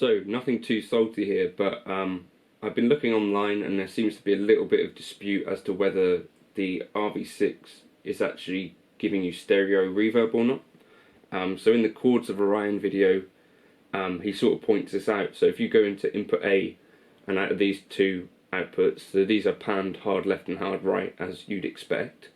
So, nothing too salty here, but I've been looking online and there seems to be a little bit of dispute as to whether the RV6 is actually giving you stereo reverb or not. So in the Chords of Orion video, he sort of points this out. So if you go into input A, and out of these two outputs, so these are panned hard left and hard right, as you'd expect.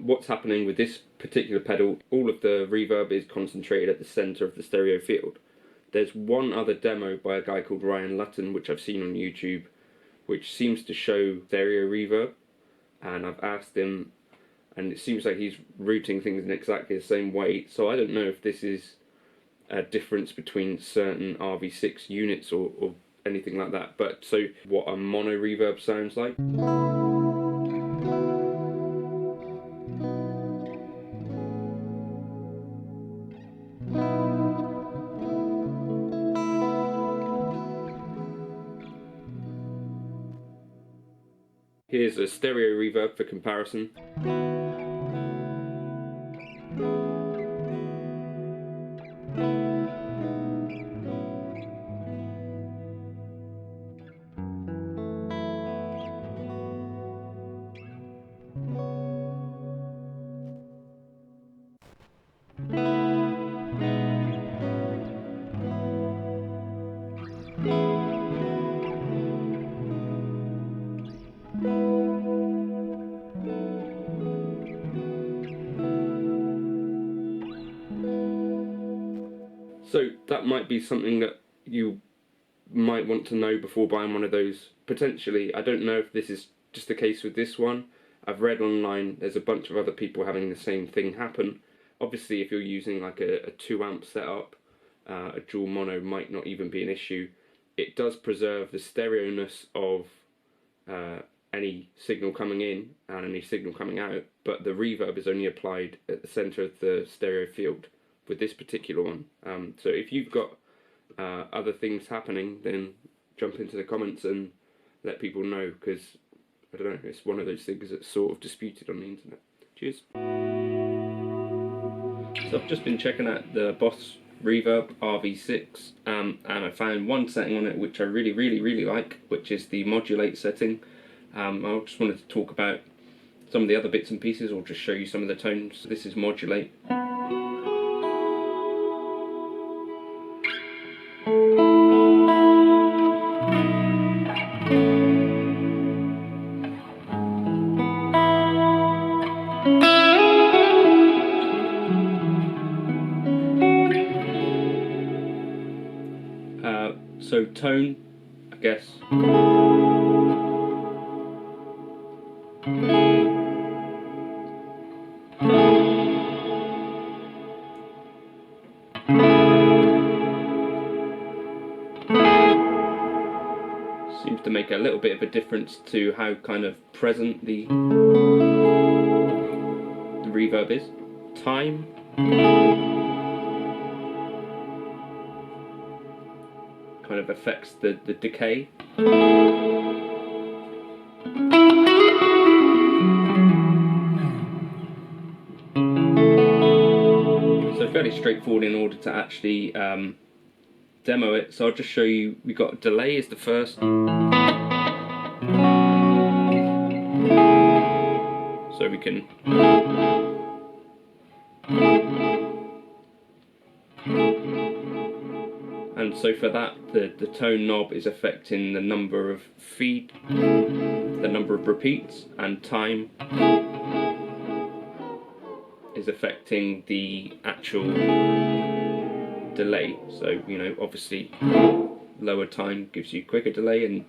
What's happening with this particular pedal, all of the reverb is concentrated at the centre of the stereo field. There's one other demo by a guy called Ryan Lutton, which I've seen on YouTube, which seems to show stereo reverb, and I've asked him, and it seems like he's routing things in exactly the same way, so I don't know if this is a difference between certain RV6 units or anything like that. But so what a mono reverb sounds like. Here's a stereo reverb for comparison. So that might be something that you might want to know before buying one of those. Potentially, I don't know if this is just the case with this one. I've read online there's a bunch of other people having the same thing happen. Obviously, if you're using like a 2 amp setup, a dual mono might not even be an issue. It does preserve the stereo-ness of any signal coming in and any signal coming out, but the reverb is only applied at the centre of the stereo field with this particular one. So if you've got other things happening, then jump into the comments and let people know, because I don't know, it's one of those things that's sort of disputed on the internet. Cheers. So I've just been checking out the Boss Reverb RV6 and I found one setting on it which I really like, which is the modulate setting. I just wanted to talk about some of the other bits and pieces, or just show you some of the tones. This is modulate. So tone, I guess. Seems to make a little bit of a difference to how kind of present the reverb is. Time. Kind of affects the decay. So fairly straightforward in order to actually demo it. So I'll just show you. We got delay is the first. So we can and so for that, the tone knob is affecting the number of feed, the number of repeats, and time is affecting the actual delay. So, you know, obviously lower time gives you quicker delay, and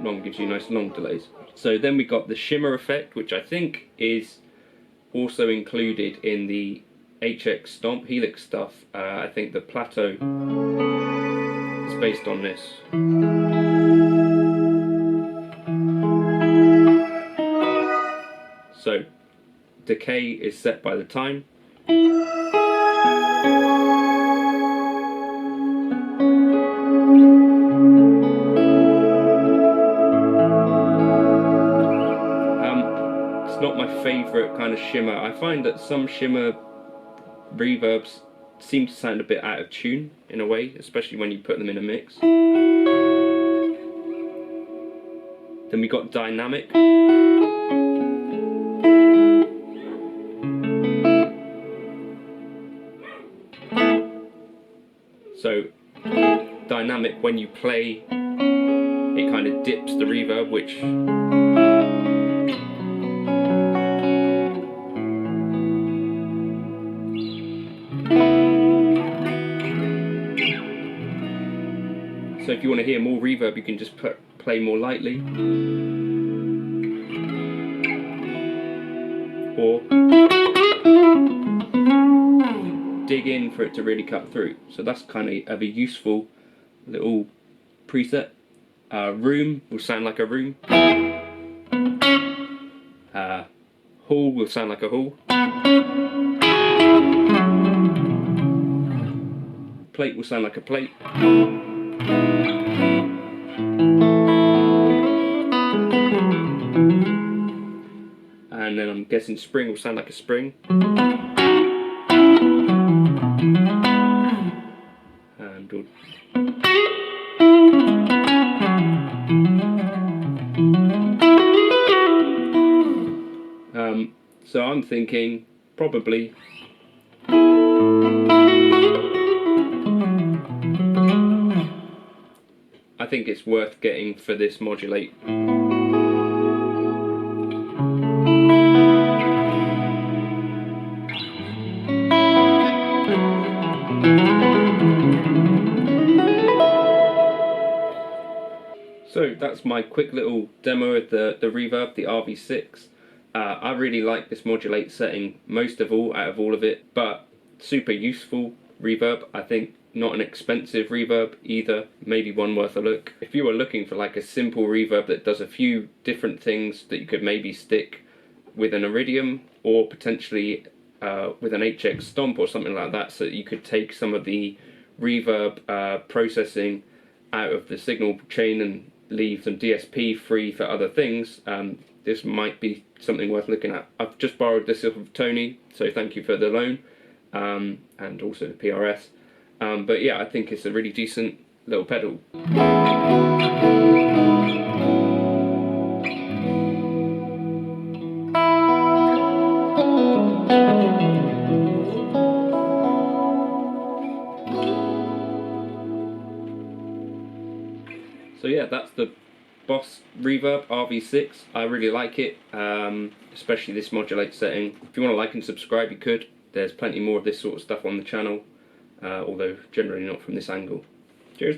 long gives you nice long delays. So then we got the shimmer effect, which I think is also included in the HX Stomp Helix stuff. I think the plateau is based on this. So decay is set by the time. It's not my favourite kind of shimmer. I find that some shimmer reverbs seem to sound a bit out of tune in a way, especially when you put them in a mix. Then we got dynamic. So dynamic, when you play, it kind of dips the reverb, which so if you want to hear more reverb, you can just play more lightly, or dig in for it to really cut through. So that's kind of a useful little preset. Room will sound like a room. Hall will sound like a hall. Plate will sound like a plate. And then I'm guessing spring will sound like a spring. And so I'm thinking probably I think it's worth getting for this modulate. So that's my quick little demo of the Reverb, the RV6. I really like this modulate setting most of all out of all of it, but super useful reverb. I think not an expensive reverb either, maybe one worth a look. If you were looking for like a simple reverb that does a few different things that you could maybe stick with an Iridium or potentially with an HX Stomp or something like that, so that you could take some of the reverb processing out of the signal chain and leave some DSP free for other things, this might be something worth looking at. I've just borrowed this off of Tony, so thank you for the loan, and also the PRS. But yeah, I think it's a really decent little pedal. So yeah, that's the Boss Reverb RV6. I really like it, especially this modulate setting. If you want to like and subscribe, you could. There's plenty more of this sort of stuff on the channel, although generally not from this angle. Cheers.